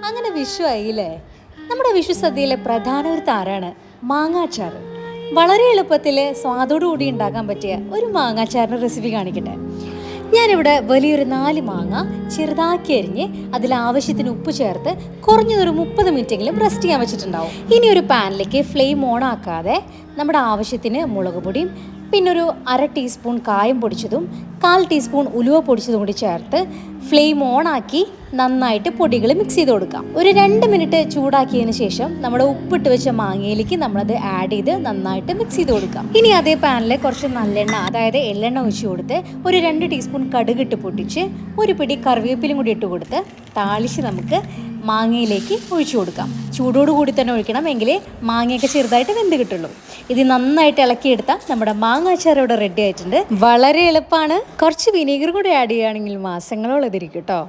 അങ്ങനെ വിഷു ആയില്ലേ? നമ്മുടെ വിഷു സദ്യയിലെ പ്രധാന ഒരു താരാണ് മാങ്ങാച്ചാർ. വളരെ എളുപ്പത്തിൽ സ്വാദോടുകൂടി ഉണ്ടാക്കാൻ പറ്റിയ ഒരു മാങ്ങാച്ചാറിൻ്റെ റെസിപ്പി കാണിക്കട്ടെ. ഞാനിവിടെ വലിയൊരു 4 മാങ്ങ ചെറുതാക്കി അരിഞ്ഞ് അതിലാവശ്യത്തിന് ഉപ്പ് ചേർത്ത് കുറഞ്ഞതൊരു 30 മിനിറ്റെങ്കിലും റെസ്റ്റ് ചെയ്യാൻ വെച്ചിട്ടുണ്ടാവും. ഇനി ഒരു പാനിലേക്ക് ഫ്ലെയിം ഓൺ ആക്കാതെ നമ്മുടെ ആവശ്യത്തിന് മുളക് പൊടിയും പിന്നെ ഒരു 1/2 ടീസ്പൂൺ കായം പൊടിച്ചതും 1/4 ടീസ്പൂൺ ഉലുവ പൊടിച്ചതും കൂടി ചേർത്ത് ഫ്ലെയിം ഓൺ ആക്കി നന്നായിട്ട് പൊടികൾ മിക്സ് ചെയ്ത് കൊടുക്കാം. ഒരു 2 മിനിറ്റ് ചൂടാക്കിയതിന് ശേഷം നമ്മുടെ ഉപ്പിട്ട് വെച്ച മാങ്ങയിലേക്ക് നമ്മളത് ആഡ് ചെയ്ത് നന്നായിട്ട് മിക്സ് ചെയ്ത് കൊടുക്കാം. ഇനി അതേ പാനിൽ കുറച്ച് നല്ലെണ്ണ, അതായത് എള്ളെണ്ണ ഒഴിച്ചു കൊടുത്ത് ഒരു 2 ടീസ്പൂൺ കടുക് ഇട്ട് പൊട്ടിച്ച് ഒരു പിടി കറിവേപ്പിലും കൂടി ഇട്ട് കൊടുത്ത് താളിച്ച് നമുക്ക് മാങ്ങയിലേക്ക് ഒഴിച്ചു കൊടുക്കാം. ചൂടോട് കൂടി തന്നെ ഒഴിക്കണം, എങ്കിലേ മാങ്ങയൊക്കെ ചെറുതായിട്ട് വെന്ത് കിട്ടുള്ളൂ. ഇത് നന്നായിട്ട് ഇളക്കിയെടുത്താൽ നമ്മുടെ മാങ്ങാച്ചാർ ഇവിടെ റെഡി ആയിട്ടുണ്ട്. വളരെ എളുപ്പമാണ്. കുറച്ച് വിനീഗർ കൂടി ആഡ് ചെയ്യുകയാണെങ്കിൽ മാസങ്ങളോളം ഇതിരിക്കും കേട്ടോ.